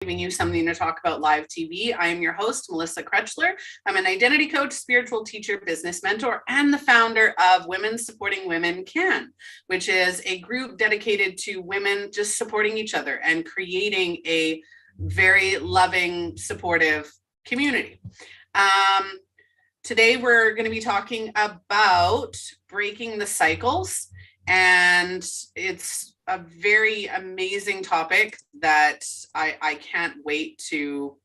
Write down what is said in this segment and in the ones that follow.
giving you something to talk about live TV. I am your host, Melissa Krechler. I'm an identity coach, spiritual teacher, business mentor, and the founder of Women Supporting Women Can, which is a group dedicated to women just supporting each other and creating a very loving, supportive community. Today, we're going to be talking about breaking the cycles, and it's a very amazing topic that I can't wait to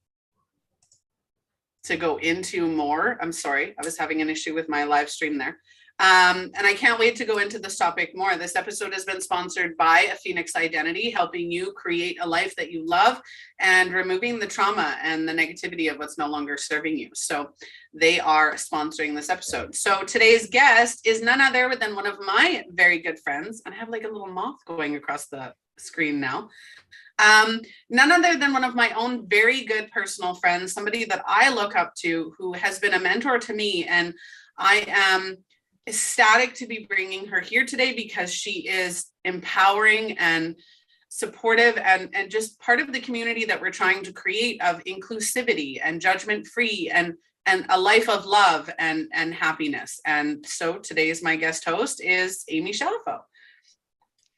go into more. I'm sorry, I was having an issue with my live stream there. And I can't wait to go into this topic more. This episode has been sponsored by A Phoenix Identity, helping you create a life that you love and removing the trauma and the negativity of what's no longer serving you. So they are sponsoring this episode. So today's guest is none other than one of my very good friends. And I have like a little moth going across the screen now. None other than one of my own very good personal friends, somebody that I look up to, who has been a mentor to me. And I am ecstatic to be bringing her here today because she is empowering and supportive and just part of the community that we're trying to create of inclusivity and judgment-free and a life of love and happiness. And so today's my guest host is Aimee Chalifoux.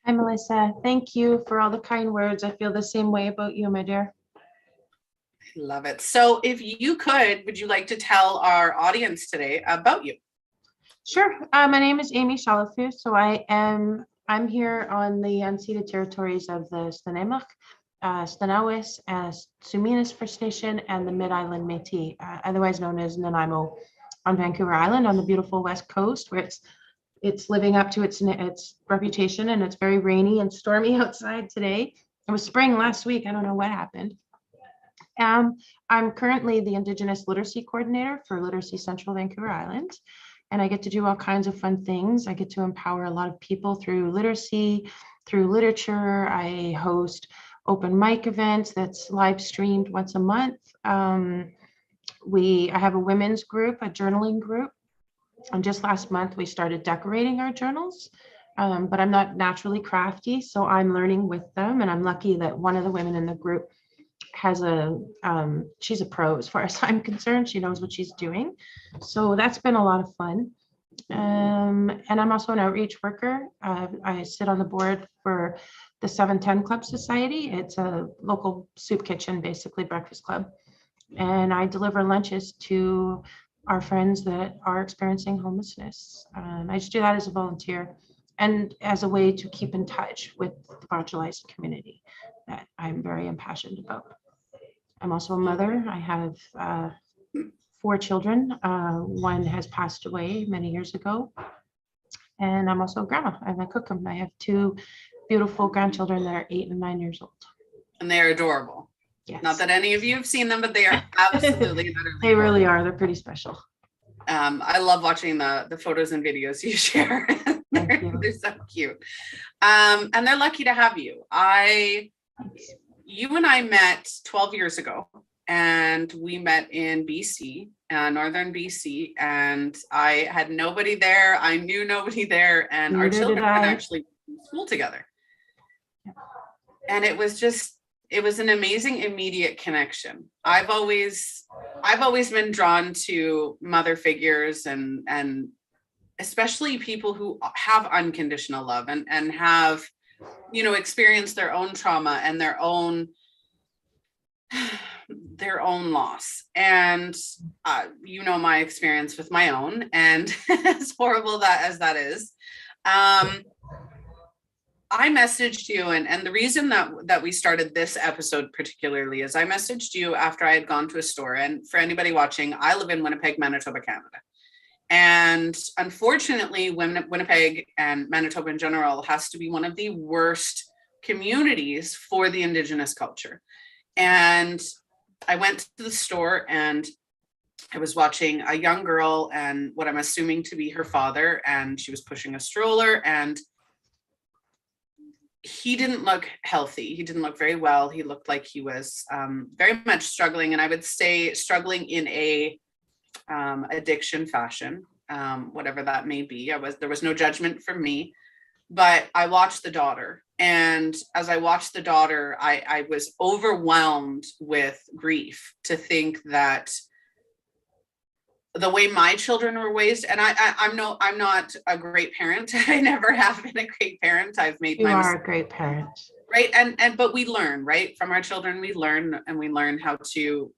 Hi, Melissa. Thank you for all the kind words. I feel the same way about you, my dear. I love it. So if you could, would you like to tell our audience today about you? Sure. My name is Aimee Chalifoux. So I'm here on the unceded territories of the Nanaimo, Stanawis, Tsuminis First Nation, and the Mid-Island Metis, otherwise known as Nanaimo, on Vancouver Island on the beautiful west coast, where it's living up to its reputation, and it's very rainy and stormy outside today. It was spring last week. I don't know what happened. I'm currently the Indigenous Literacy Coordinator for Literacy Central Vancouver Island. And I get to do all kinds of fun things. I get to empower a lot of people through literacy, through literature. I host open mic events that's live streamed once a month. I have a women's group, a journaling group. And just last month, we started decorating our journals. But I'm not naturally crafty, so I'm learning with them. And I'm lucky that one of the women in the group she's a pro as far as I'm concerned. She knows what she's doing. So that's been a lot of fun. And I'm also an outreach worker. I sit on the board for the 710 Club Society. It's a local soup kitchen, basically breakfast club. And I deliver lunches to our friends that are experiencing homelessness. I just do that as a volunteer and as a way to keep in touch with the marginalized community that I'm very impassioned about. I'm also a mother. I have 4 children. One has passed away many years ago. And I'm also a grandma. I'm a cook. I have 2 beautiful grandchildren that are 8 and 9 years old. And they're adorable. Yes. Not that any of you have seen them, but they are absolutely They really are. They're pretty special. I love watching the photos and videos you share. They're so cute. And they're lucky to have you. You and I met 12 years ago, and we met in BC, northern BC, and I had nobody there. I knew nobody there, and our children had actually been in school together. And it was an amazing immediate connection. I've always been drawn to mother figures and especially people who have unconditional love and have, experienced their own trauma and their own loss. And my experience with my own, and as horrible as that is, I messaged you, and the reason that we started this episode particularly is I messaged you after I had gone to a store. And for anybody watching, I live in Winnipeg, Manitoba, Canada. And unfortunately, Winnipeg and Manitoba in general has to be one of the worst communities for the Indigenous culture. And I went to the store and I was watching a young girl and what I'm assuming to be her father, and she was pushing a stroller, and he didn't look healthy. He didn't look very well. He looked like he was very much struggling, and I would say struggling in a addiction fashion, whatever that may be. There was no judgment from me. But I watched the daughter. And as I watched the daughter, I was overwhelmed with grief to think that the way my children were raised, and I'm not a great parent. I never have been a great parent. I've made You are a great parent. Right. And but we learn, right? From our children, we learn how to,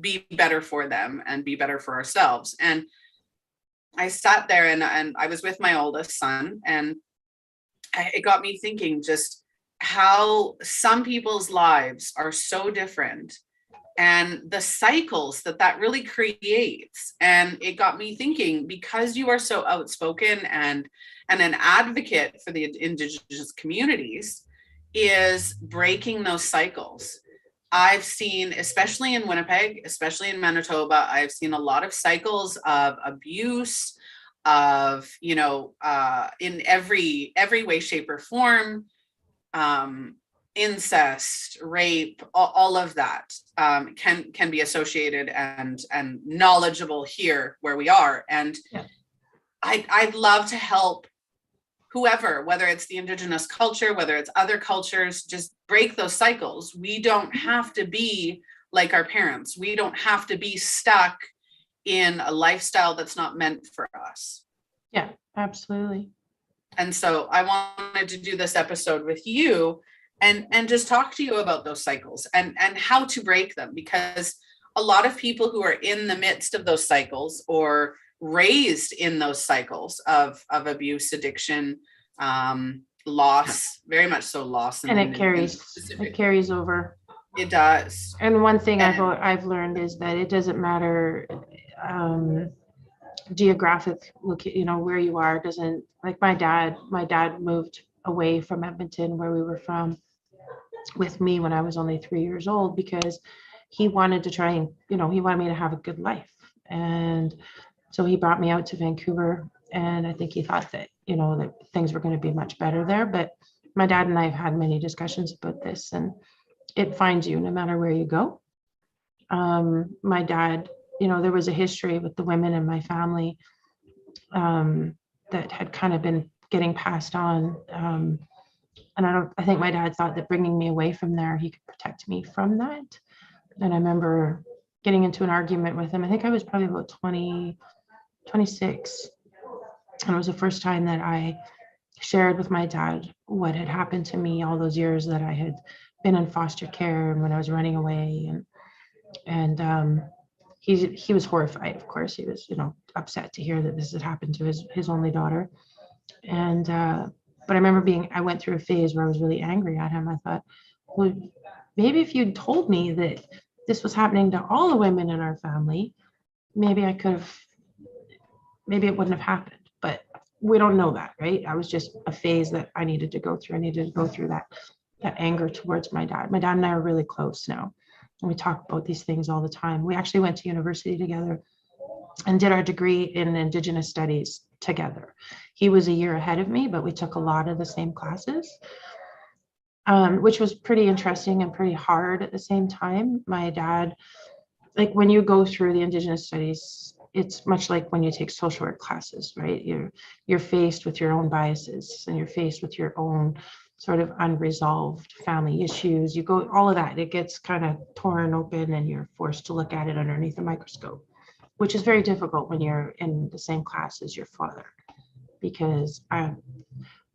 be better for them and be better for ourselves. And I sat there and I was with my oldest son, and it got me thinking just how some people's lives are so different and the cycles that really creates. And it got me thinking, because you are so outspoken and an advocate for the Indigenous communities, is breaking those cycles. I've seen, especially in Winnipeg, especially in Manitoba, I've seen a lot of cycles of abuse, of, in every way, shape, or form, incest, rape, all of that can be associated and knowledgeable here where we are. And yeah. I'd love to help whoever, whether it's the Indigenous culture, whether it's other cultures, just break those cycles. We don't have to be like our parents. We don't have to be stuck in a lifestyle that's not meant for us. Yeah, absolutely. And so I wanted to do this episode with you and just talk to you about those cycles and how to break them, because a lot of people who are in the midst of those cycles or raised in those cycles of abuse, addiction, loss, very much so loss. And it carries over. It does. And one thing I've learned is that it doesn't matter geographic where you are. Doesn't, like my dad moved away from Edmonton, where we were from, with me when I was only 3 years old, because he wanted to try and, he wanted me to have a good life. And so he brought me out to Vancouver, and I think he thought that, that things were going to be much better there. But my dad and I have had many discussions about this, and it finds you no matter where you go. My dad, there was a history with the women in my family that had kind of been getting passed on. And I think my dad thought that bringing me away from there, he could protect me from that. And I remember getting into an argument with him. I think I was probably about 26. And it was the first time that I shared with my dad what had happened to me all those years that I had been in foster care and when I was running away. And he was horrified, of course. He was, upset to hear that this had happened to his only daughter. And but I remember I went through a phase where I was really angry at him. I thought, well, maybe if you'd told me that this was happening to all the women in our family, maybe it wouldn't have happened. But we don't know that, right? I was just a phase that I needed to go through. I needed to go through that anger towards my dad. My dad and I are really close now, and we talk about these things all the time. We actually went to university together and did our degree in Indigenous studies together. He was a year ahead of me, but we took a lot of the same classes, which was pretty interesting and pretty hard at the same time. My dad, like when you go through the Indigenous studies, it's much like when you take social work classes, right? You're faced with your own biases, and you're faced with your own sort of unresolved family issues. You go, all of that, it gets kind of torn open, and you're forced to look at it underneath a microscope, which is very difficult when you're in the same class as your father, because I,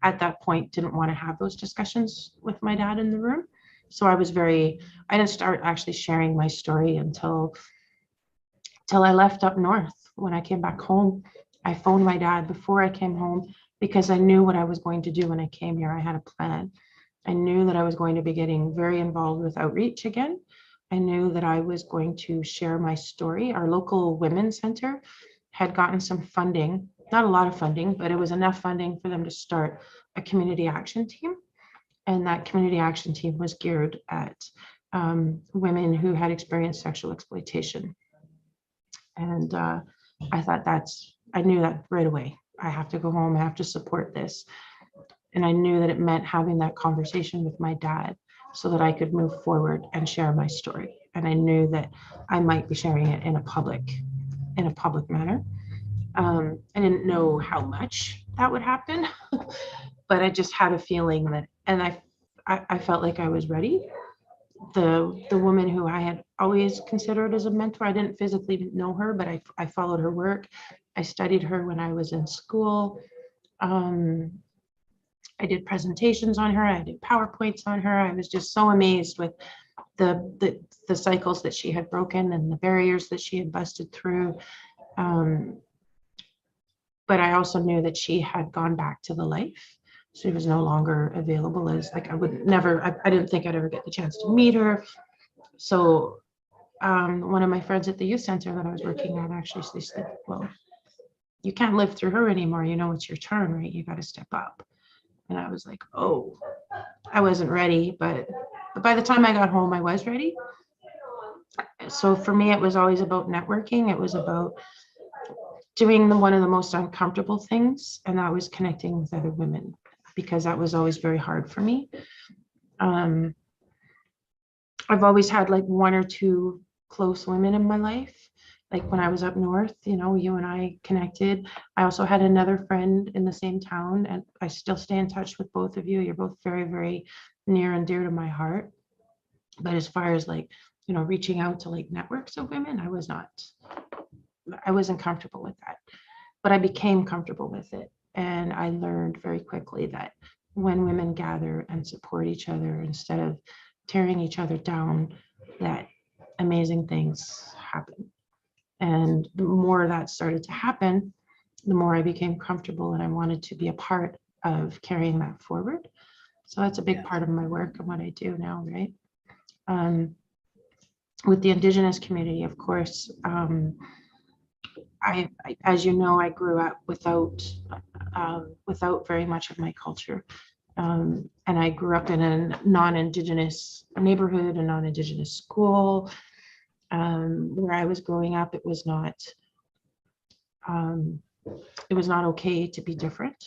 at that point, didn't want to have those discussions with my dad in the room. So I didn't start actually sharing my story until I left up north. When I came back home, I phoned my dad before I came home, because I knew what I was going to do when I came here. I had a plan. I knew that I was going to be getting very involved with outreach again. I knew that I was going to share my story. Our local women's center had gotten some funding, not a lot of funding, but it was enough funding for them to start a community action team. And that community action team was geared at women who had experienced sexual exploitation. And I thought I knew that right away. I have to go home, I have to support this. And I knew that it meant having that conversation with my dad so that I could move forward and share my story. And I knew that I might be sharing it in a public manner. I didn't know how much, that would happen. But I just had a feeling that, and I felt like I was ready. The woman who I had always considered as a mentor, I didn't physically know her, but I followed her work. I studied her when I was in school. I did presentations on her. I did PowerPoints on her. I was just so amazed with the cycles that she had broken and the barriers that she had busted through. But I also knew that she had gone back to the life. She was no longer available as, like, I would never, I didn't think I'd ever get the chance to meet her. So one of my friends at the youth center that I was working at actually said, well, you can't live through her anymore. You know, it's your turn, right? You got to step up. And I was like, oh, I wasn't ready. But by the time I got home, I was ready. So for me, it was always about networking. It was about doing one of the most uncomfortable things, and that was connecting with other women, because that was always very hard for me. I've always had like one or two close women in my life. Like when I was up north, you know, you and I connected. I also had another friend in the same town, and I still stay in touch with both of you. You're both very, very near and dear to my heart. But as far as like, you know, reaching out to like networks of women, I wasn't comfortable with that. But I became comfortable with it. And I learned very quickly that when women gather and support each other instead of tearing each other down, that amazing things happen. And the more that started to happen, the more I became comfortable, and I wanted to be a part of carrying that forward. So that's a big part of my work and what I do now, right? With the Indigenous community, of course, I, as you know, I grew up without very much of my culture. And I grew up in a non-Indigenous neighborhood, a non-Indigenous school. Where I was growing up, it was not okay to be different.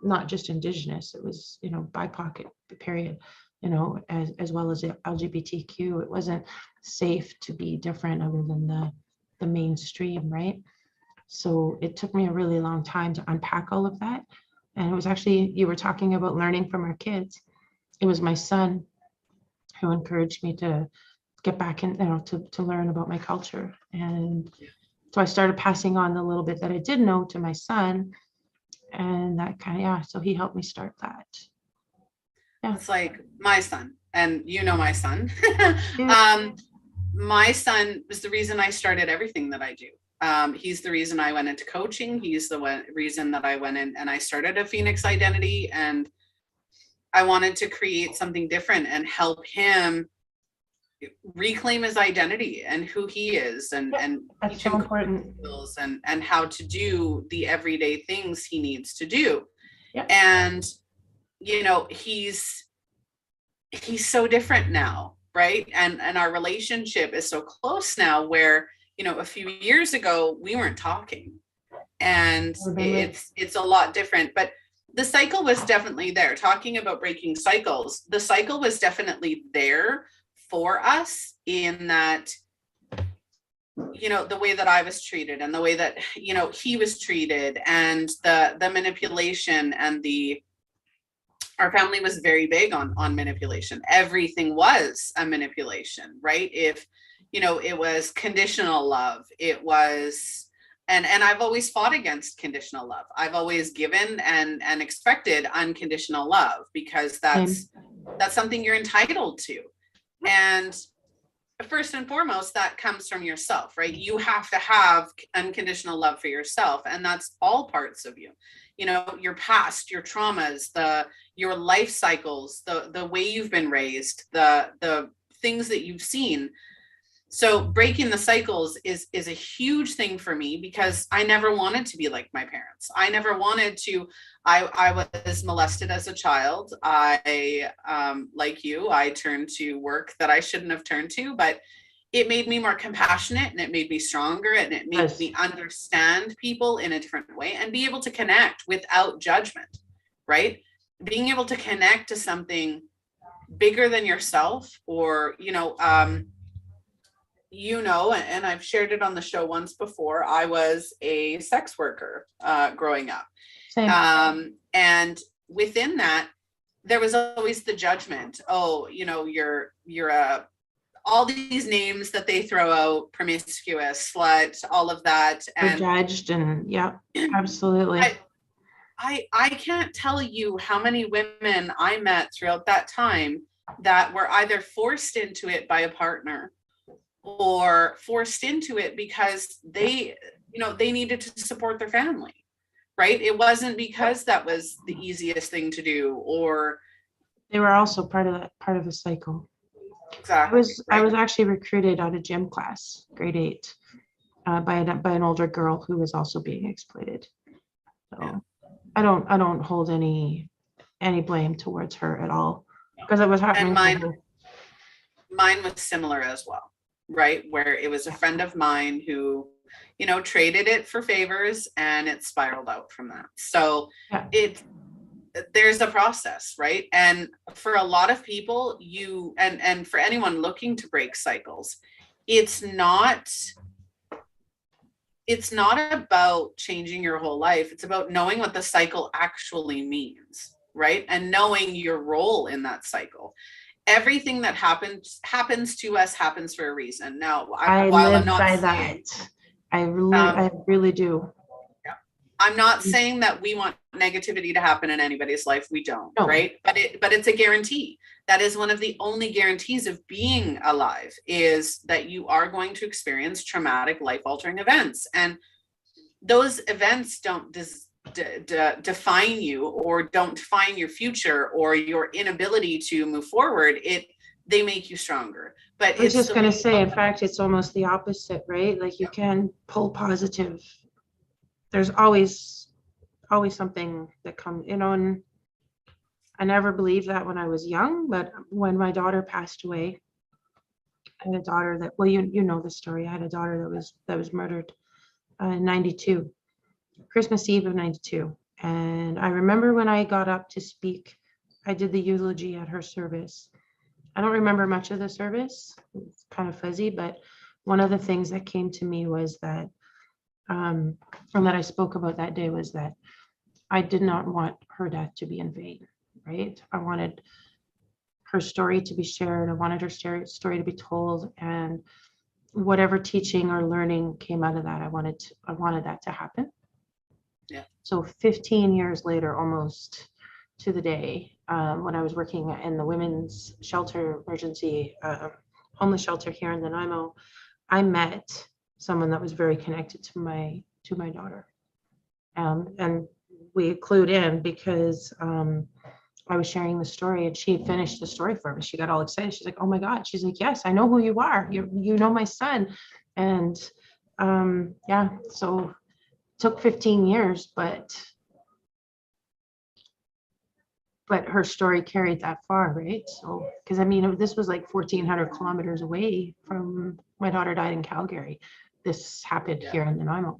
Not just Indigenous, it was, you know, BIPOC, period, you know, as well as LGBTQ. It wasn't safe to be different other than the mainstream, right? So it took me a really long time to unpack all of that. And it was actually, you were talking about learning from our kids. It was my son who encouraged me to get back in, you know, to learn about my culture. And so I started passing on the little bit that I did know to my son. And that kind of, yeah, so he helped me start that. Yeah. It's like my son, and you know my son. Yeah. My son was the reason I started everything that I do. He's the reason I went into coaching. He's the reason that I went in and I started a Phoenix identity, and I wanted to create something different and help him reclaim his identity and who he is, and that's so important. And how to do the everyday things he needs to do. Yeah. And you know, he's so different now, right? And our relationship is so close now, where, you know, a few years ago we weren't talking, and it's a lot different. But the cycle was definitely there. Talking about breaking cycles, the cycle was definitely there for us, in that, you know, the way that I was treated and the way that, you know, he was treated, and the manipulation, and our family was very big on manipulation. Everything was a manipulation, right? If, you know, it was conditional love, it was, and I've always fought against conditional love. I've always given and expected unconditional love, because that's something you're entitled to. And first and foremost, that comes from yourself, right? You have to have unconditional love for yourself, and that's all parts of you. You know, your past, your traumas, your life cycles, the way you've been raised, the things that you've seen. So breaking the cycles is a huge thing for me, because I never wanted to be like my parents. I never wanted to. I was molested as a child. I, like you, I turned to work that I shouldn't have turned to, but it made me more compassionate, and it made me stronger, and it made me understand people in a different way and be able to connect without judgment, right? Being able to connect to something bigger than yourself, or, you know, and I've shared it on the show once before, I was a sex worker growing up. Same. And within that, there was always the judgment. Oh, you're a, all these names that they throw out, promiscuous, slut, all of that. We're And judged, and yeah, absolutely. I can't tell you how many women I met throughout that time that were either forced into it by a partner or forced into it because they needed to support their family, right? It wasn't because that was the easiest thing to do, or They were also part of a cycle. exactly. I was actually recruited on a gym class, grade 8, by an older girl who was also being exploited. So Yeah. I don't hold any blame towards her at all, because it was happening. And mine was similar as well, right? Where it was a friend of mine who, traded it for favors, and it spiraled out from that. So Yeah. There's a process, right? And for a lot of people, and for anyone looking to break cycles, it's not about changing your whole life. It's about knowing what the cycle actually means, right? And knowing your role in that cycle. Everything that happens to us happens for a reason. Now, I while live I'm not by saying, that. I really do. I'm not saying that we want negativity to happen in anybody's life. We don't, No. right? But it's a guarantee. That is one of the only guarantees of being alive, is that you are going to experience traumatic, life-altering events. And those events don't define you, or don't define your future or your inability to move forward. They make you stronger. But I was just going to say, in fact, it's almost the opposite, right? Like, you can pull positive. There's always something that comes, and I never believed that when I was young, but when my daughter passed away, I had a daughter that, well, you know the story. I had a daughter that was murdered in 92, Christmas Eve of 92. And I remember when I got up to speak, I did the eulogy at her service. I don't remember much of the service. It's kind of fuzzy, but one of the things that came to me was that, and that I spoke about that day, was that I did not want her death to be in vain, right? I wanted her story to be shared. I wanted her story to be told, and whatever teaching or learning came out of that, I wanted that to happen. Yeah. So 15 years later, almost to the day, when I was working in the women's shelter, emergency homeless shelter here in Nanaimo, I met someone that was very connected to my daughter, and we clued in because I was sharing the story, and she finished the story for me. She got all excited. She's like, "Oh my God!" She's like, "Yes, I know who you are. You know my son," and yeah. So it took 15 years, but her story carried that far, right? So, because I mean, this was like 1,400 kilometers away from, my daughter died in Calgary. This happened here in Nanaimo.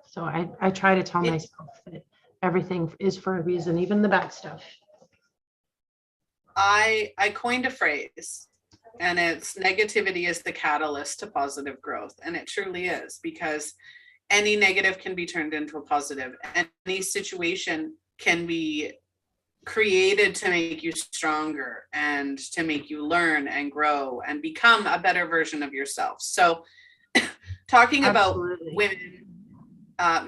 So I try to tell myself that everything is for a reason, even the bad stuff. I coined a phrase, and it's negativity is the catalyst to positive growth. And it truly is, because any negative can be turned into a positive. Any situation can be created to make you stronger and to make you learn and grow and become a better version of yourself. So talking Absolutely. about women,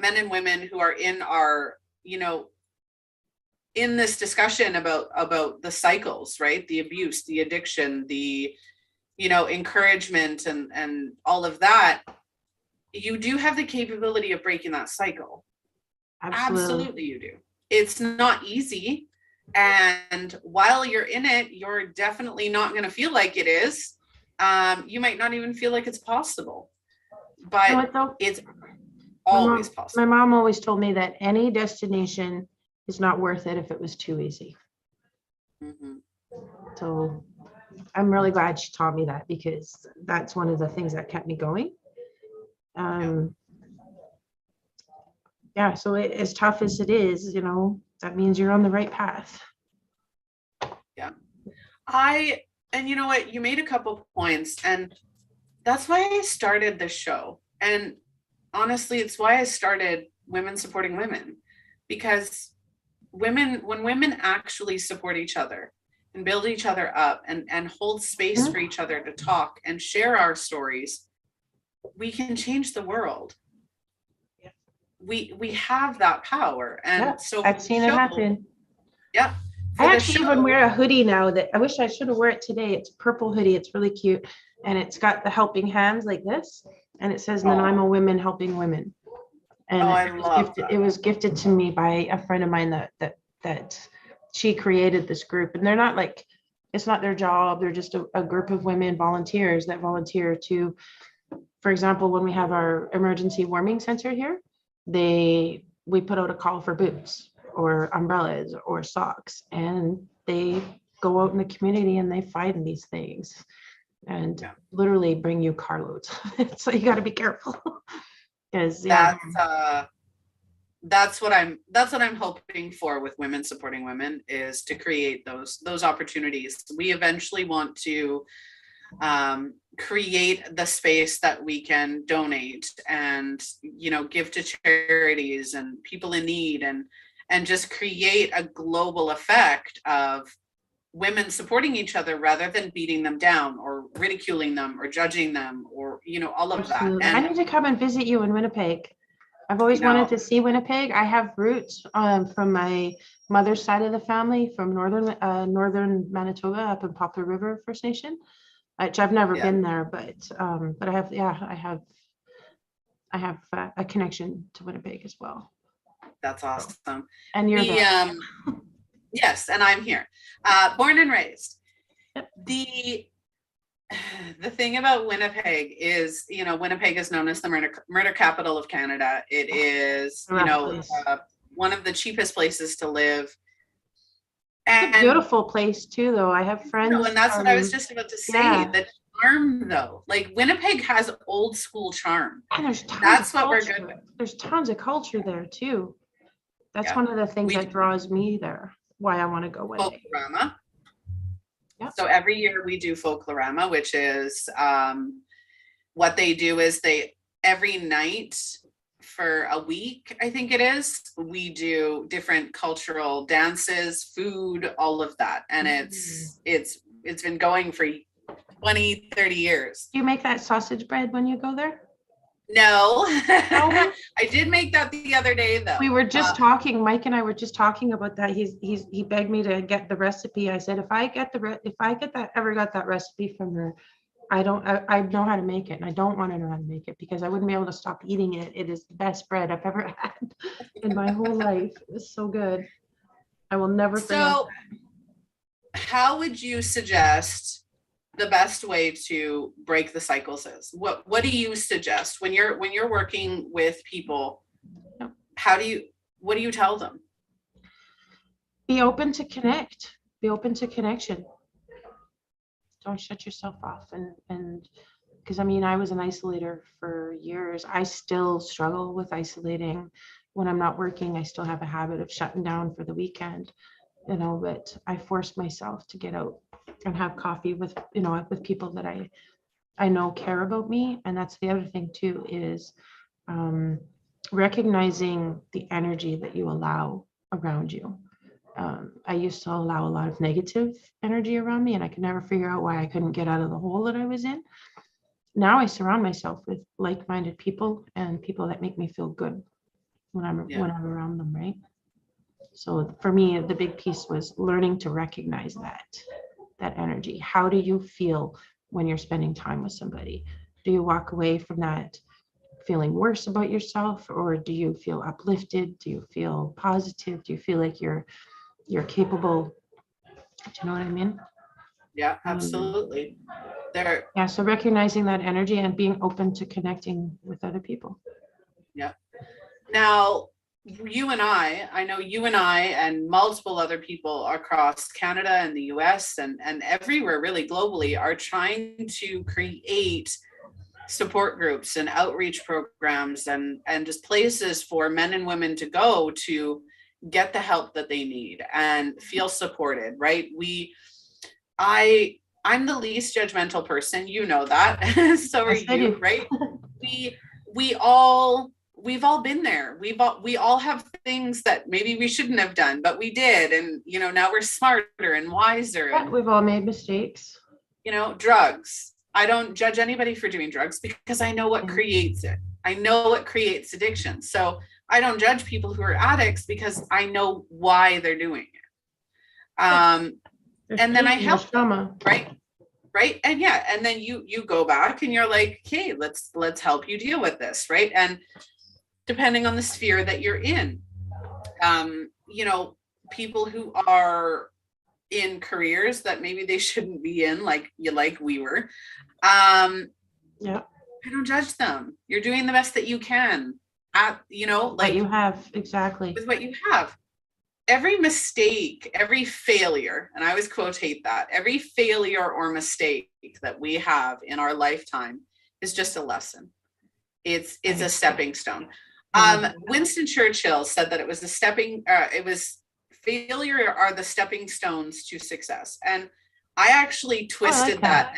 men and women who are in our, in this discussion about the cycles, right? The abuse, the addiction, the, encouragement and all of that, you do have the capability of breaking that cycle. Absolutely you do. It's not easy. And while you're in it, you're definitely not going to feel like it is. You might not even feel like it's possible, but it's always possible. My mom always told me that any destination is not worth it if it was too easy. Mm-hmm. So I'm really glad she taught me that, because that's one of the things that kept me going. Yeah, so as tough as it is, that means you're on the right path. Yeah. And you know what, you made a couple points, and that's why I started this show. And honestly, it's why I started Women Supporting Women, because when women actually support each other and build each other up and hold space for each other to talk and share our stories, we can change the world. We have that power. And Yeah, so I've seen it happen. Yeah. I actually even wear a hoodie now that I wish I should have wore it today. It's a purple hoodie. It's really cute. And it's got the helping hands like this. And it says Nanaimo Women Helping Women. And it was gifted to me by a friend of mine that she created this group. And they're not like, it's not their job. They're just a group of women volunteers that volunteer to, for example, when we have our emergency warming center here, we put out a call for boots or umbrellas or socks, and they go out in the community and they find these things and literally bring you carloads. So you got to be careful. Because that's what I'm hoping for with Women Supporting Women, is to create those opportunities. We eventually want to create the space that we can donate and, give to charities and people in need, and just create a global effect of women supporting each other rather than beating them down or ridiculing them or judging them or, all of absolutely. that. And I need to come and visit you in Winnipeg. I've always wanted to see Winnipeg. I have roots from my mother's side of the family from northern Manitoba up in Poplar River First Nation, which I've never been there, but I have a connection to Winnipeg as well. That's awesome. And you're there. Yes, and I'm here. Born and raised. Yep. The thing about Winnipeg is, Winnipeg is known as the murder capital of Canada. It is, one of the cheapest places to live. And it's a beautiful place too, though. I have friends. And that's what I was just about to say. Yeah. The charm, though, like Winnipeg has old school charm. And there's tons of culture. We're good with. There's tons of culture there too. That's one of the things that draws me there. Why I want to go one day. Folklorama. So every year we do Folklorama, which is what they do is every night for a week, I think it is, we do different cultural dances, food, all of that. And it's been going for 20, 30 years. Do you make that sausage bread when you go there? No, I did make that the other day though. We were just talking, Mike and I were just talking about that. He begged me to get the recipe. I said, if I ever got that recipe from her, I know how to make it, and I don't want to know how to make it because I wouldn't be able to stop eating it. It is the best bread I've ever had in my whole life. It's so good. I will never forget. So how would you suggest the best way to break the cycles is? What do you suggest when you're working with people? What do you tell them? Be open to connect. Be open to connection. Don't shut yourself off. And because I was an isolator for years. I still struggle with isolating. When I'm not working, I still have a habit of shutting down for the weekend, but I forced myself to get out and have coffee with people that I know care about me. And that's the other thing too, is recognizing the energy that you allow around you. I used to allow a lot of negative energy around me, and I could never figure out why I couldn't get out of the hole that I was in. Now I surround myself with like-minded people and people that make me feel good when I'm around them, right? So for me, the big piece was learning to recognize that energy. How do you feel when you're spending time with somebody? Do you walk away from that feeling worse about yourself, or do you feel uplifted? Do you feel positive? Do you feel like you're capable? Do you know what I mean? Yeah, absolutely. So recognizing that energy and being open to connecting with other people. Yeah. Now, you and I know you and I and multiple other people across Canada and the US and everywhere really globally are trying to create support groups and outreach programs and just places for men and women to go to get the help that they need and feel supported, right? I I'm the least judgmental person, you know that. So are Yes, I you, do. right? We we all we've all been there. We all have things that maybe we shouldn't have done, but we did, and now we're smarter and wiser. Yeah, And we've all made mistakes. drugs. I don't judge anybody for doing drugs because I know what creates it. I know what creates addiction. So I don't judge people who are addicts because I know why they're doing it. And then I help them, right? Right. And yeah, and then you go back and you're like, okay, let's help you deal with this, right? And depending on the sphere that you're in, people who are in careers that maybe they shouldn't be in, like we were, yeah, I don't judge them. You're doing the best that you can what you have, exactly. with what you have. Every mistake, every failure, and I always quotate that, every failure or mistake that we have in our lifetime is just a lesson. It's a stepping stone. Winston Churchill said that it was failure are the stepping stones to success. And I actually twisted that.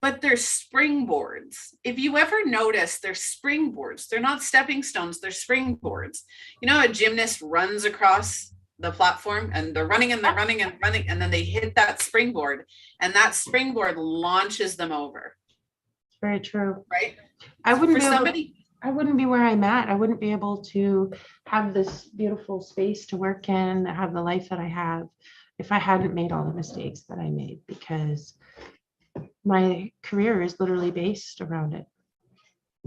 But they're springboards. If you ever notice, they're springboards. They're not stepping stones, they're springboards. A gymnast runs across the platform and they're running and they're running and running, and then they hit that springboard, and that springboard launches them over. Very true. Right? I wouldn't be where I'm at. I wouldn't be able to have this beautiful space to work in, have the life that I have, if I hadn't made all the mistakes that I made, because my career is literally based around it.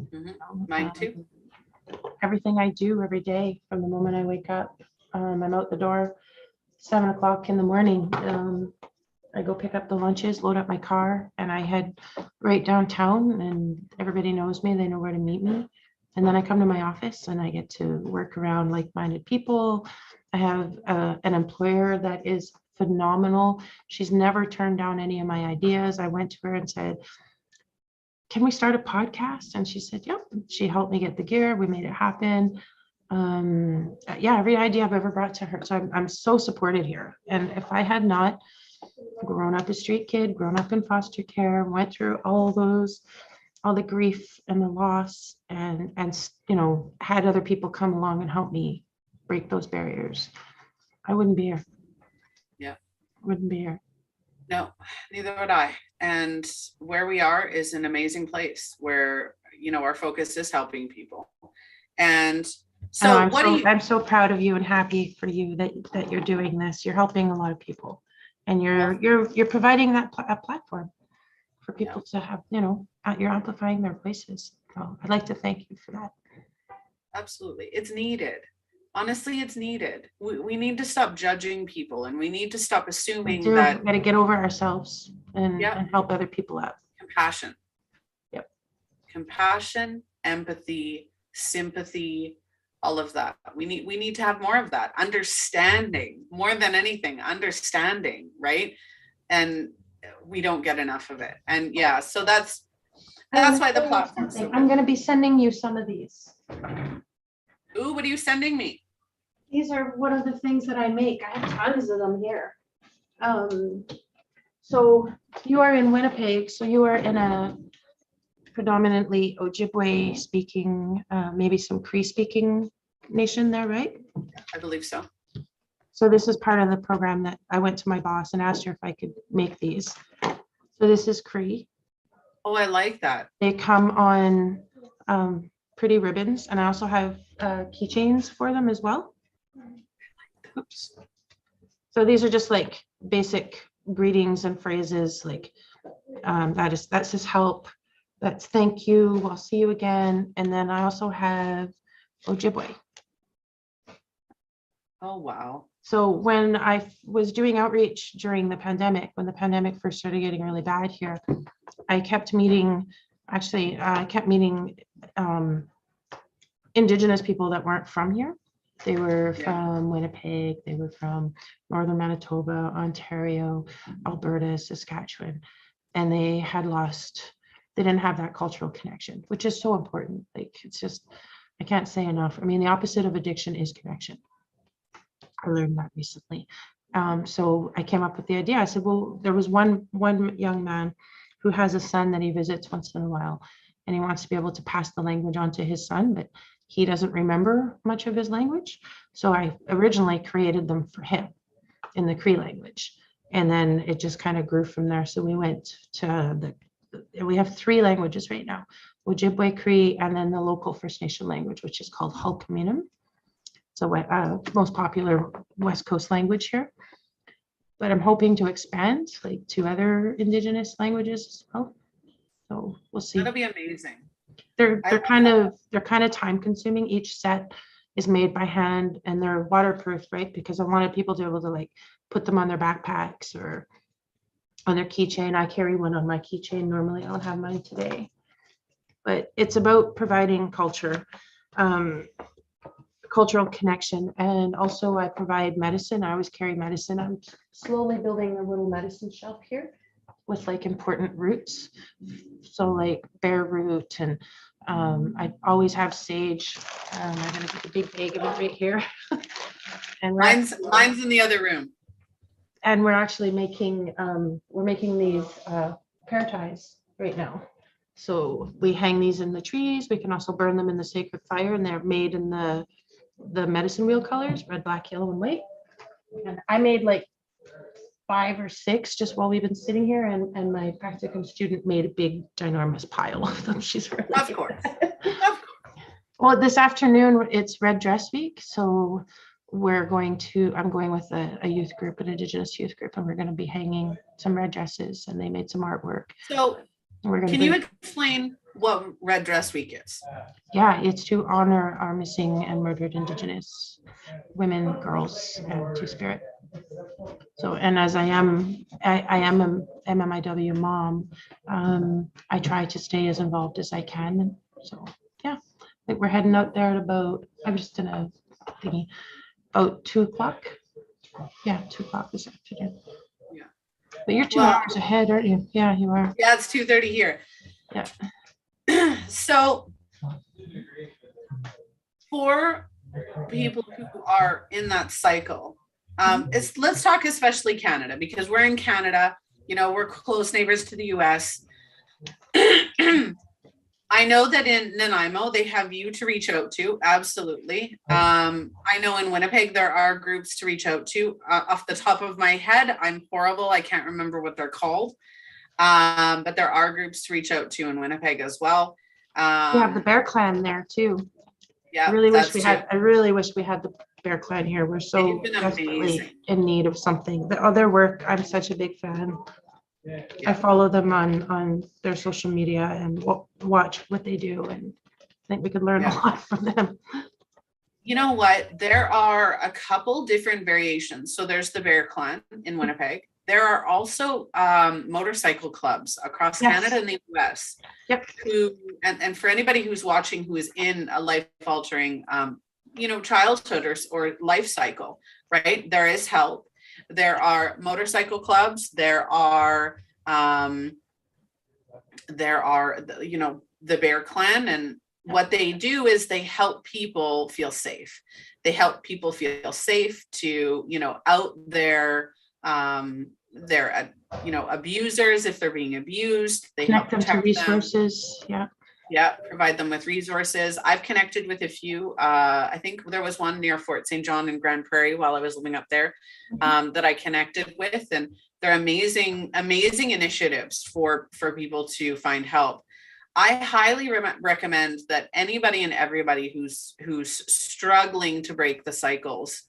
Mm-hmm. Mine too. Everything I do every day, from the moment I wake up, I'm out the door 7:00 in the morning. I go pick up the lunches, load up my car, and I head right downtown, and everybody knows me. They know where to meet me. And then I come to my office and I get to work around like-minded people. I have an employer that is phenomenal. She's never turned down any of my ideas. I went to her and said, can we start a podcast? And she said, yep. She helped me get the gear. We made it happen. Every idea I've ever brought to her. So I'm so supported here. And if I had not grown up a street kid, grown up in foster care, went through all the grief and the loss, and had other people come along and help me break those barriers, I wouldn't be here. Yeah. Wouldn't be here. No, neither would I. And where we are is an amazing place where, our focus is helping people. And so I'm so proud of you and happy for you that you're doing this. You're helping a lot of people, and you're providing a platform for people to have, you're amplifying their voices. So I'd like to thank you for that. Absolutely. It's needed. Honestly, it's needed. We need to stop judging people, and we need to stop assuming that we got to get over ourselves and help other people out. Compassion. Yep. Compassion, empathy, sympathy, all of that. We need to have more of that. Understanding, more than anything, understanding, right? And we don't get enough of it. And so that's why the platform. I'm going to be sending you some of these. Ooh, what are you sending me? These are one of the things that I make. I have tons of them here. So you are in Winnipeg. So you are in a predominantly Ojibwe speaking, maybe some Cree speaking nation there, right? I believe so. So this is part of the program that I went to my boss and asked her if I could make these. So this is Cree. Oh, I like that. They come on pretty ribbons, and I also have keychains for them as well. Oops. So these are just like basic greetings and phrases, like that's just help, that's thank you, I'll see you again. And then I also have Ojibwe. Oh, wow. So when I was doing outreach during the pandemic, when the pandemic first started getting really bad here, I kept meeting Indigenous people that weren't from here. They were from Winnipeg, they were from Northern Manitoba, Ontario, Alberta, Saskatchewan, and they didn't have that cultural connection, which is so important. Like, it's just, I can't say enough. I mean, the opposite of addiction is connection. I learned that recently. So I came up with the idea. I said, well, there was one young man who has a son that he visits once in a while, and he wants to be able to pass the language on to his son, but he doesn't remember much of his language. So I originally created them for him in the Cree language. And then it just kind of grew from there. So we went to we have 3 languages right now, Ojibwe, Cree, and then the local First Nation language, which is called Hulkaminam. So most popular West Coast language here. But I'm hoping to expand like to other Indigenous languages as well. So we'll see. That'll be amazing. They're kind of time consuming. Each set is made by hand and they're waterproof, right? Because I wanted people to be able to like put them on their backpacks or on their keychain. I carry one on my keychain. Normally I don't have mine today. But it's about providing culture, cultural connection. And also I provide medicine. I always carry medicine. I'm slowly building a little medicine shelf here with like important roots. So like bear root and I always have sage. I'm gonna get a big bag of it right here. And mine's in the other room. And we're actually making these pear ties right now. So we hang these in the trees. We can also burn them in the sacred fire, and they're made in the medicine wheel colors, red, black, yellow, and white. And I made like 5 or 6 just while we've been sitting here, and my practicum student made a big ginormous pile of them. She's really of course. Well, this afternoon it's Red Dress Week, so I'm going with a youth group, an Indigenous youth group, and we're going to be hanging some red dresses, and they made some artwork. So can you explain what Red Dress Week is? Yeah, it's to honor our missing and murdered Indigenous women, girls, and Two-Spirit. So, and as I am an MMIW mom, I try to stay as involved as I can. So yeah, I think we're heading out there at about, I'm just in a thingy, about 2 o'clock. Yeah, 2 o'clock this afternoon. Yeah. But you're 2 hours ahead, aren't you? Yeah, you are. Yeah, it's 2:30 here. Yeah. So for people who are in that cycle, let's talk especially Canada, because we're in Canada, we're close neighbors to the US. I know that in Nanaimo, they have you to reach out to. Absolutely. I know in Winnipeg, there are groups to reach out to. Off the top of my head, I'm horrible. I can't remember what they're called. But there are groups to reach out to in Winnipeg as well. We have the Bear Clan there too. Yeah, I really wish we had the Bear Clan here. We're so desperately in need of something. Their work, I'm such a big fan. Yeah. I follow them on their social media and watch what they do, and I think we could learn a lot from them. You know what? There are a couple different variations. So there's the Bear Clan in Winnipeg. There are also motorcycle clubs across Canada and the US. Yep. And for anybody who's watching who is in a life-altering, childhood or life cycle, right? There is help. There are motorcycle clubs. There are the Bear Clan, and what they do is they help people feel safe. They help people feel safe to, out their abusers if they're being abused. They connect them to resources. Provide them with resources. I've connected with a few. I think there was one near Fort St. John in Grand Prairie while I was living up there that I connected with, and they're amazing initiatives for people to find help. I highly recommend that anybody and everybody who's struggling to break the cycles,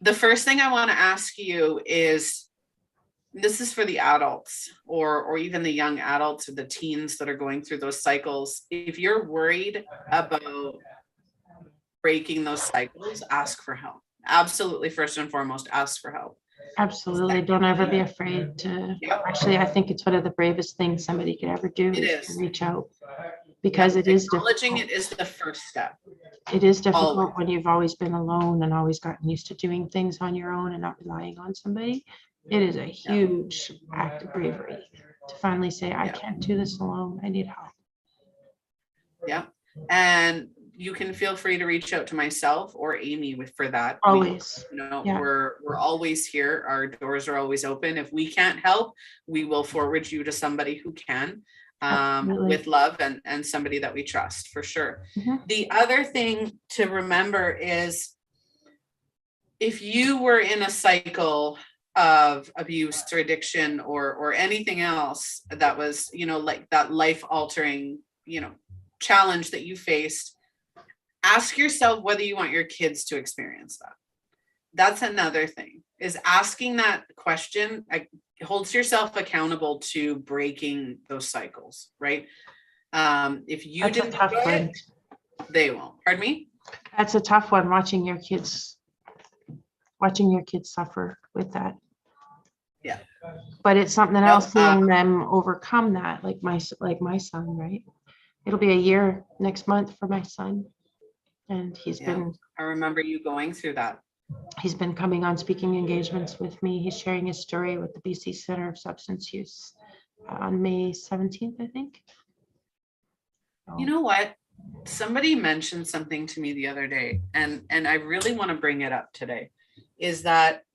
the first thing I want to ask you is, this is for the adults or even the young adults or the teens that are going through those cycles. If you're worried about breaking those cycles, ask for help. Absolutely. First and foremost, ask for help. Absolutely. Don't ever be afraid to. Actually, I think it's one of the bravest things somebody could ever do is to reach out, because it is difficult. Acknowledging it is the first step. It is difficult when you've always been alone and always gotten used to doing things on your own and not relying on somebody. It is a huge act of bravery to finally say, I can't do this alone. I need help. Yeah. And you can feel free to reach out to myself or Aimee for that. Always. Yeah. We're always here. Our doors are always open. If we can't help, we will forward you to somebody who can, with love and somebody that we trust, for sure. Mm-hmm. The other thing to remember is, if you were in a cycle of abuse or addiction or anything else that was, like that life altering, challenge that you faced, ask yourself whether you want your kids to experience that. That's another thing, is asking that question holds yourself accountable to breaking those cycles, right? If you That's didn't a tough do it, one. they won't. Pardon me? That's a tough one, watching your kids suffer with that. Yeah. But it's something else, seeing them overcome that, like my son, right? It'll be a year next month for my son. And I remember you going through that. He's been coming on speaking engagements with me. He's sharing his story with the BC Center of Substance Use on May 17th, I think. You know what? Somebody mentioned something to me the other day, and I really want to bring it up today, is that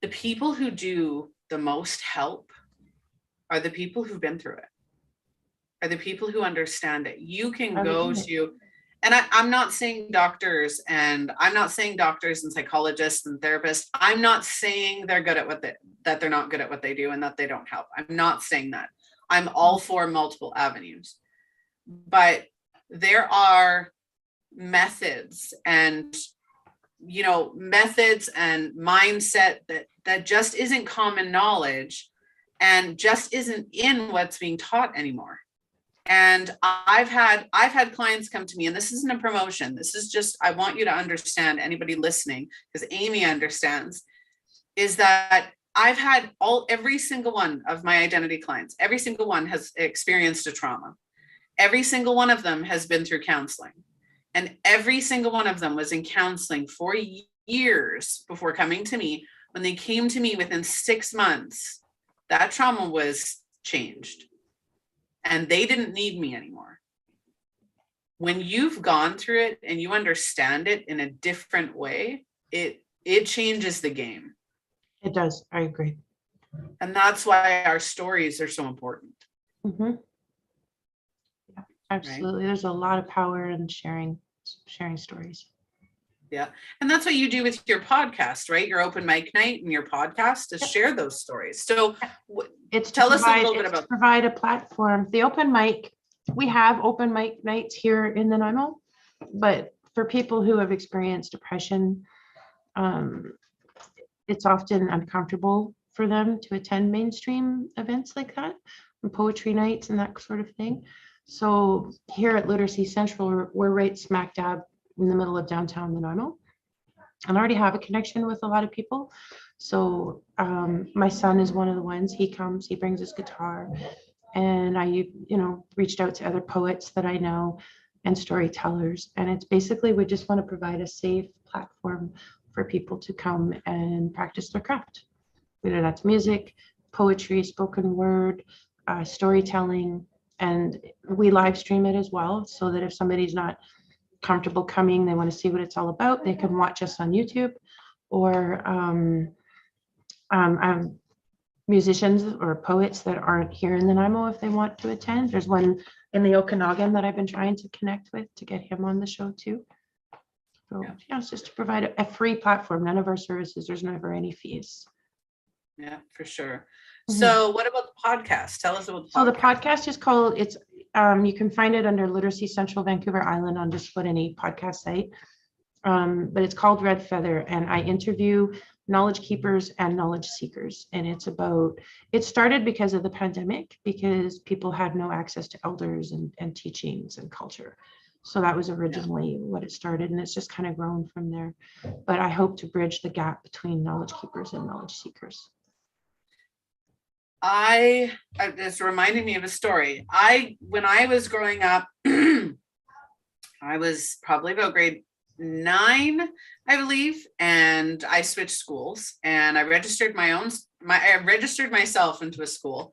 the people who do the most help are the people who've been through it, are the people who understand it. You can go to, and I'm not saying doctors, and I'm not saying doctors and psychologists and therapists. I'm not saying they're good at that they're not good at what they do and that they don't help. I'm not saying that. I'm all for multiple avenues. But there are methods and mindset that just isn't common knowledge and just isn't in what's being taught anymore. And I've had clients come to me, and this isn't a promotion. This is just, I want you to understand, anybody listening, because Aimee understands, is that I've had every single one of my identity clients, every single one has experienced a trauma. Every single one of them has been through counseling, and every single one of them was in counseling for years before coming to me. When they came to me within 6 months, that trauma was changed and they didn't need me anymore. When you've gone through it and you understand it in a different way, it changes the game. It does. I agree. And that's why our stories are so important. Mm-hmm. Absolutely. Right? There's a lot of power in sharing stories. Yeah. And that's what you do with your podcast, right? Your open mic night and your podcast is share those stories. So tell us a little bit about provide a platform. The open mic, we have open mic nights here in Nanaimo, but for people who have experienced depression, it's often uncomfortable for them to attend mainstream events like that, and poetry nights and that sort of thing. So here at Literacy Central, we're right smack dab in the middle of downtown Nanaimo, and I already have a connection with a lot of people. So my son is one of the ones. He comes, he brings his guitar, and I, reached out to other poets that I know and storytellers. And it's basically, we just want to provide a safe platform for people to come and practice their craft, whether that's music, poetry, spoken word, storytelling. And we live stream it as well, so that if somebody's not comfortable coming, they want to see what it's all about, they can watch us on YouTube. Or musicians or poets that aren't here in Nanaimo, if they want to attend. There's one in the Okanagan that I've been trying to connect with to get him on the show too. So it's just to provide a free platform. None of our services, there's never any fees. Yeah, for sure. So what about the podcast? Tell us about the podcast. So the podcast is called, you can find it under Literacy Central Vancouver Island on just about any podcast site. But it's called Red Feather, and I interview knowledge keepers and knowledge seekers. And it started because of the pandemic, because people had no access to elders and teachings and culture. So that was originally what it started, and it's just kind of grown from there. But I hope to bridge the gap between knowledge keepers and knowledge seekers. It's reminding me of a story. When I was growing up, I was probably about grade 9, I believe, and I switched schools, and I registered myself into a school.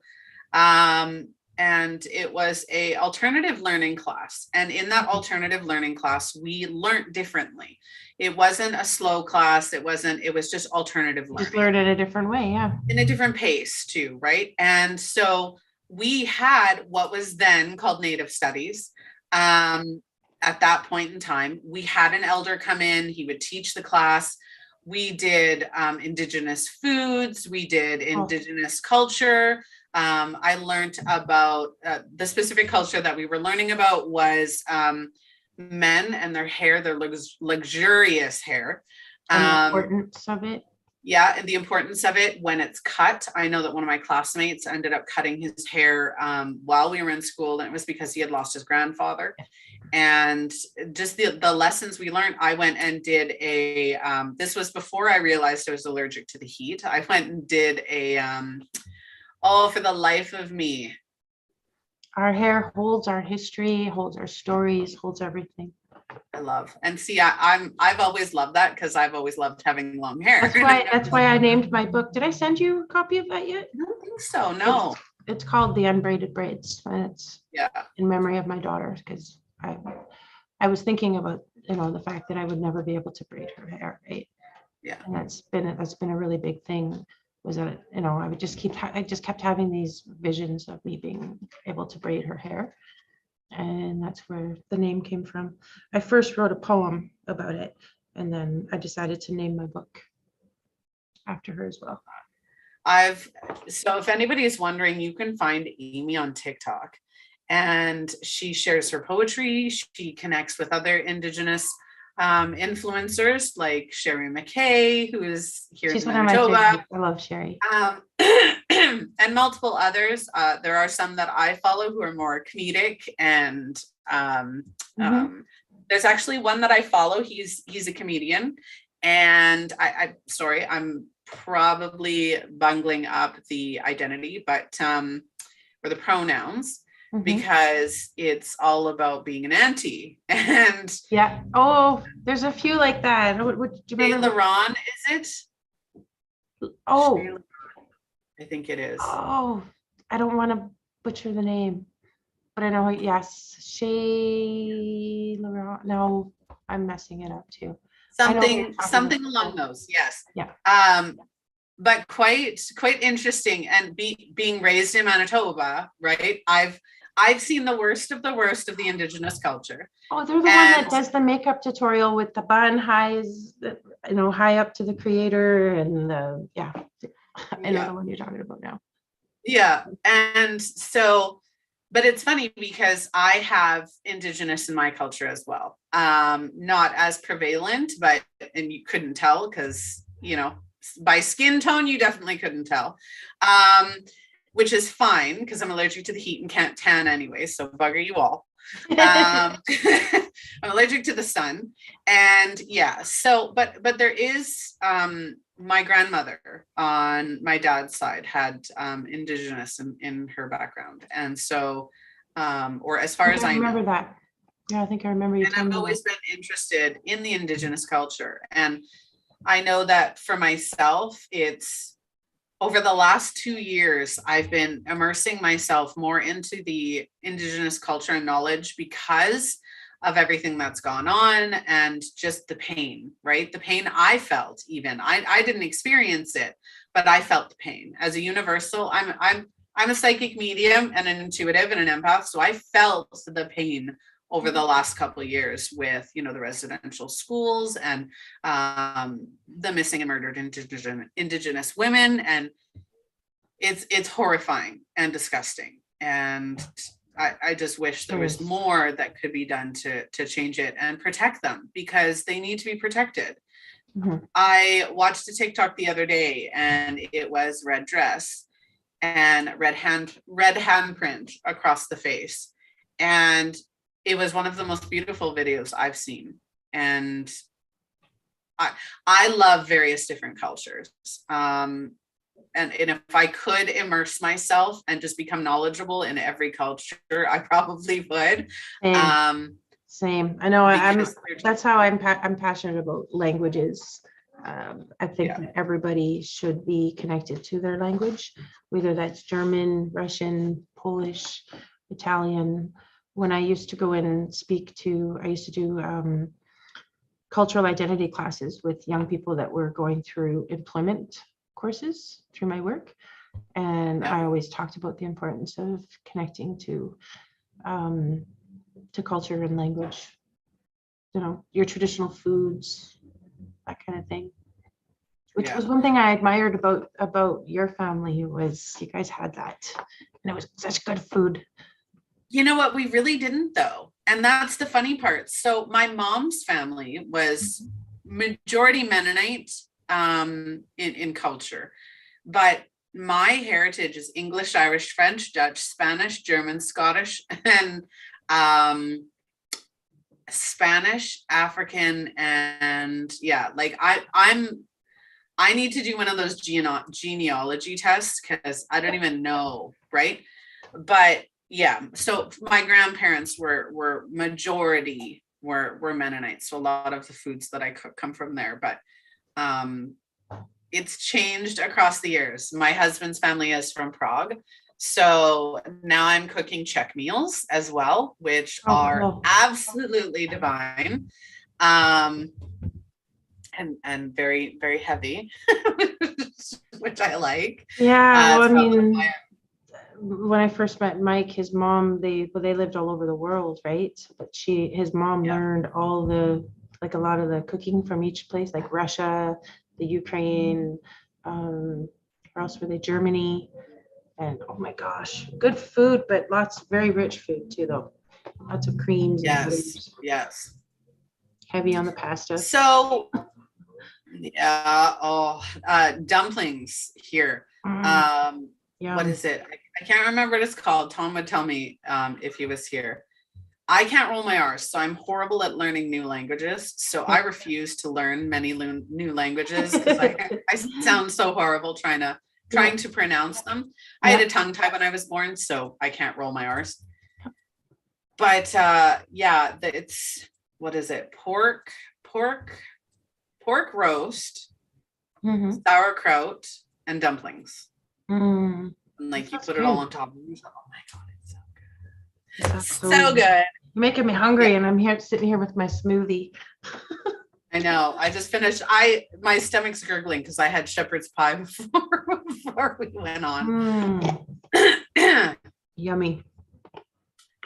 and it was a alternative learning class. And in that alternative learning class, we learned differently. It wasn't a slow class. It was just alternative learning. Just learn it a different way, yeah. In a different pace too, right? And so we had what was then called Native Studies. At that point in time, we had an elder come in, he would teach the class. We did Indigenous foods, we did Indigenous culture. I learned about the specific culture that we were learning about was men and their hair, their luxurious hair. And the importance of it. Yeah, and the importance of it when it's cut. I know that one of my classmates ended up cutting his hair while we were in school, and it was because he had lost his grandfather. And just the lessons we learned, I went and did this was before I realized I was allergic to the heat. I went and did for the life of me. Our hair holds our history, holds our stories, holds everything. I love. And see, I've always loved that because I've always loved having long hair. That's why I named my book. Did I send you a copy of that yet? I don't think so. No. It's called The Unbraided Braids. And it's yeah, in memory of my daughter, because I was thinking about, the fact that I would never be able to braid her hair, right? Yeah. And that's been a really big thing, was that, I just kept having these visions of me being able to braid her hair. And that's where the name came from. I first wrote a poem about it, and then I decided to name my book after her as well. So if anybody is wondering, you can find Aimee on TikTok, and she shares her poetry. She connects with other Indigenous influencers like Sherry McKay, who is here in Manitoba. I love Sherry. And multiple others. There are some that I follow who are more comedic, and there's actually one that I follow. He's a comedian, and I'm probably bungling up the identity, but or the pronouns. Because it's all about being an auntie. And yeah. Oh, there's a few like that. What do you remember? Laron, is it? Oh, I think it is. Oh, I don't want to butcher the name, but I know, yes. Shay Laron. No, I'm messing it up too. Something along those. Yes. Yeah. But quite interesting. And being raised in Manitoba, right? I've seen the worst of the Indigenous culture. Oh, they're the one that does the makeup tutorial with the bun highs, high up to the creator, and I know the one you're talking about now. Yeah, and so, but it's funny because I have Indigenous in my culture as well. Not as prevalent, and you couldn't tell because by skin tone you definitely couldn't tell. Which is fine because I'm allergic to the heat and can't tan anyway, so bugger you all. I'm allergic to the sun, and so but there is my grandmother on my dad's side had Indigenous in her background, and so or as far as I remember know. That. Yeah, I think I remember you. And I've always been interested in the Indigenous culture, and I know that for myself, it's over the last 2 years, I've been immersing myself more into the Indigenous culture and knowledge because of everything that's gone on and just the pain, right? The pain I felt even. I didn't experience it, but I felt the pain. As a universal, I'm a psychic medium and an intuitive and an empath, so I felt the pain over the last couple of years with, the residential schools and the missing and murdered Indigenous women. And it's horrifying and disgusting. And I just wish there was more that could be done to change it and protect them, because they need to be protected. Mm-hmm. I watched a TikTok the other day, and it was red dress and red handprint across the face. And it was one of the most beautiful videos I've seen. And I love various different cultures. And if I could immerse myself and just become knowledgeable in every culture, I probably would. Same. I know that's how I'm passionate about languages. I think that everybody should be connected to their language, whether that's German, Russian, Polish, Italian. When I used to go in and I used to do cultural identity classes with young people that were going through employment courses through my work. And I always talked about the importance of connecting to culture and language, your traditional foods, that kind of thing. Which was one thing I admired about your family, was you guys had that, and it was such good food. You know what? We really didn't, though. And that's the funny part. So my mom's family was majority Mennonite in culture, but my heritage is English, Irish, French, Dutch, Spanish, German, Scottish, and Spanish, African, and I need to do one of those genealogy tests because I don't even know, right? But yeah, so my grandparents were majority were Mennonites, so a lot of the foods that I cook come from there. But it's changed across the years. My husband's family is from Prague, so now I'm cooking Czech meals as well, which are absolutely divine, and very, very heavy, which I like. Yeah, I mean, when I first met Mike, his mom, they lived all over the world, right? But his mom learned a lot of the cooking from each place, like Russia, the Ukraine, where else were they? Germany, and oh my gosh, good food, but very rich food too, though. Lots of creams. Yes. Heavy on the pasta. So, dumplings here. What is it? I can't remember what it's called. Tom would tell me if he was here. I can't roll my R's, so I'm horrible at learning new languages. So I refuse to learn many new languages because I sound so horrible trying to pronounce them. I had a tongue tie when I was born, so I can't roll my R's. But it's, what is it? Pork roast, sauerkraut, and dumplings. And you put it all on top of it. Oh my God, it's so good. So good. You're making me hungry, and I'm sitting here with my smoothie. I know. I just finished. My stomach's gurgling because I had shepherd's pie before we went on. Yummy.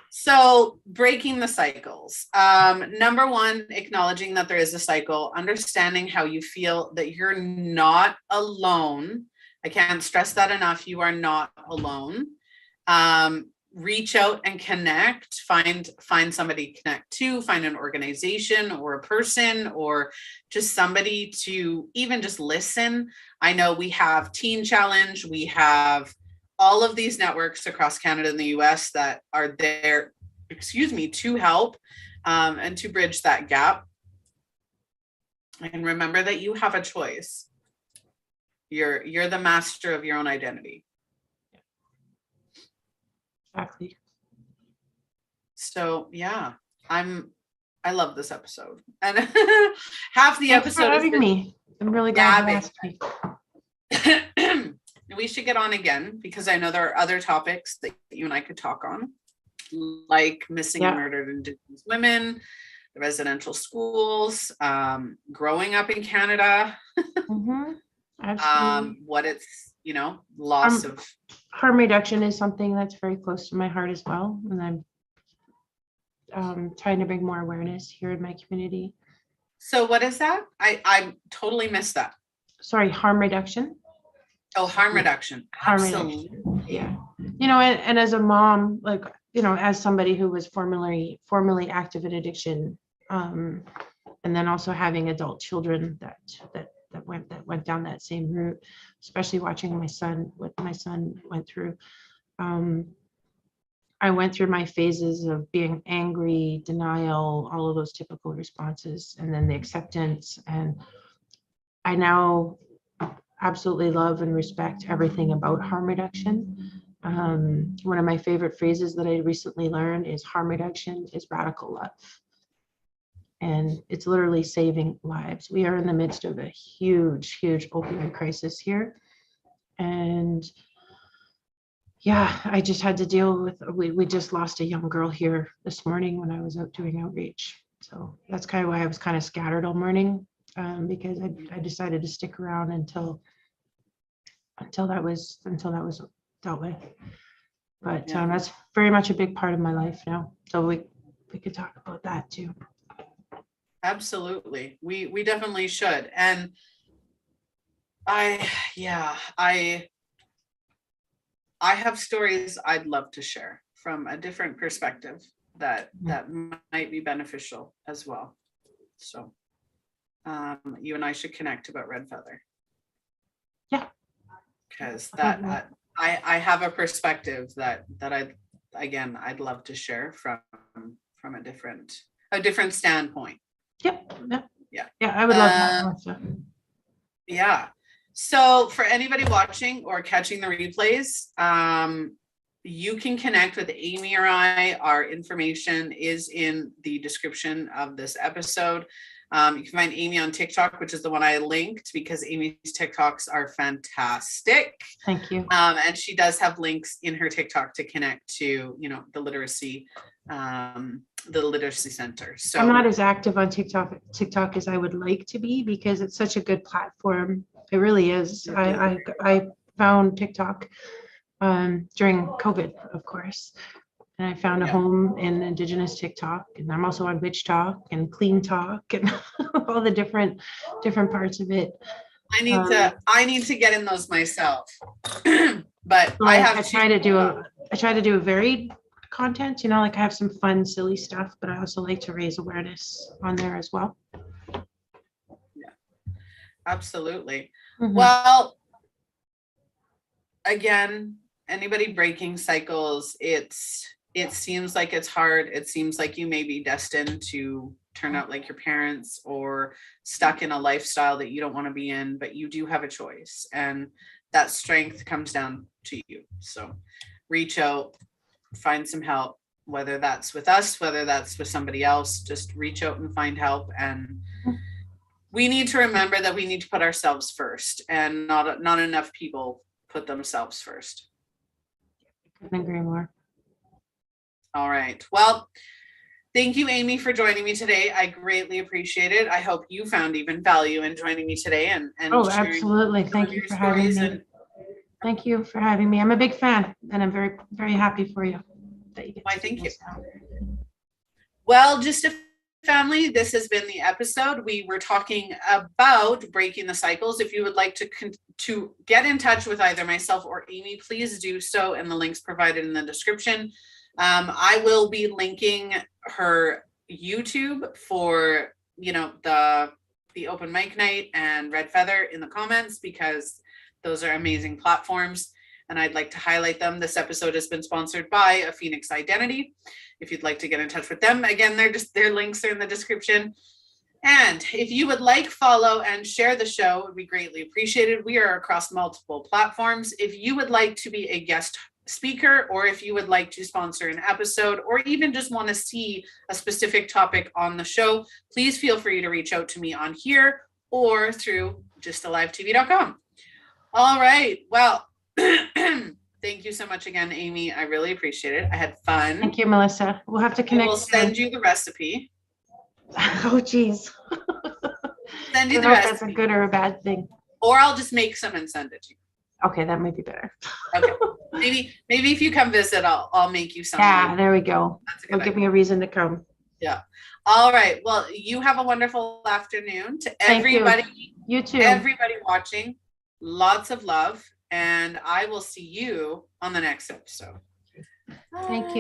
So breaking the cycles. Number one, acknowledging that there is a cycle, understanding how you feel that you're not alone. I can't stress that enough. You are not alone. Reach out and connect, find somebody to connect to, find an organization or a person or just somebody to even just listen. I know we have Teen Challenge. We have all of these networks across Canada and the US that are there, to help and to bridge that gap. And remember that you have a choice. You're the master of your own identity. Exactly. So yeah, I love this episode, and half the Thanks episode for having me. I'm really glad you asked me. We should get on again because I know there are other topics that you and I could talk on, like missing and murdered Indigenous women, the residential schools, growing up in Canada, what it's, loss of harm reduction is something that's very close to my heart as well, and I'm trying to bring more awareness here in my community. So what is that? I totally missed that. Sorry, harm reduction. Oh, harm reduction. Absolutely. Yeah. And as a mom, as somebody who was formerly active in addiction, and then also having adult children that went down that same route, especially watching what my son went through. I went through my phases of being angry, denial, all of those typical responses, and then the acceptance. And I now absolutely love and respect everything about harm reduction. One of my favorite phrases that I recently learned is harm reduction is radical love. And it's literally saving lives. We are in the midst of a huge, huge opioid crisis here. And yeah, I just had to deal with, we just lost a young girl here this morning when I was out doing outreach. So that's kind of why I was kind of scattered all morning, because I decided to stick around until that was dealt with. But Yeah. that's very much a big part of my life now. So we could talk about that too. Absolutely. We definitely should. And I have stories I'd love to share from a different perspective that might be beneficial as well. So you and I should connect about red feather. Yeah. Because that I have a perspective that I'd love to share from a different standpoint. Yep. Yeah. Yeah, I would love that, Melissa. Yeah. So for anybody watching or catching the replays, you can connect with Aimee or I. Our information is in the description of this episode. You can find Aimee on TikTok, which is the one I linked, because Aimee's TikToks are fantastic. Thank you. And she does have links in her TikTok to connect to, the literacy center. So I'm not as active on TikTok as I would like to be, because it's such a good platform. It really is. I found TikTok during COVID, of course. And I found a home in Indigenous TikTok, and I'm also on Witch Talk and Clean Talk and all the different parts of it. I need to get in those myself. But I try to do a varied content, like I have some fun, silly stuff, but I also like to raise awareness on there as well. Yeah, absolutely. Mm-hmm. Well, again, anybody breaking cycles, it seems like it's hard. It seems like you may be destined to turn out like your parents or stuck in a lifestyle that you don't want to be in, but you do have a choice, and that strength comes down to you. So reach out, find some help, whether that's with us, whether that's with somebody else. Just reach out and find help. And we need to remember that we need to put ourselves first, and not enough people put themselves first. Couldn't agree more. All right. Well, thank you, Aimee, for joining me today. I greatly appreciate it. I hope you found even value in joining me today and absolutely. Thank you for having me. Thank you for having me. I'm a big fan, and I'm very, very happy for you. Why, thank you. Well, just a family, this has been the episode. We were talking about breaking the cycles. If you would like to get in touch with either myself or Aimee, please do so in the links provided in the description. I will be linking her YouTube for, the open mic night and Red Feather in the comments, because those are amazing platforms and I'd like to highlight them. This episode has been sponsored by A Phoenix Identity. If you'd like to get in touch with them, again, their links are in the description. And if you would like, follow and share the show, it would be greatly appreciated. We are across multiple platforms. If you would like to be a guest speaker, or if you would like to sponsor an episode, or even just want to see a specific topic on the show, please feel free to reach out to me on here or through justalivetv.com. All right. Well, thank you so much again, Aimee. I really appreciate it. I had fun. Thank you, Melissa. We'll have to connect. We'll send you the recipe. Oh, geez. Send you the recipe. That's a good or a bad thing. Or I'll just make some and send it to you. Okay, that might be better. Okay. Maybe if you come visit, I'll make you something. Yeah, there we go. It'll give me a reason to come. Yeah. All right. Well, you have a wonderful afternoon. To everybody. You too. Everybody watching, lots of love, and I will see you on the next episode. Thank you.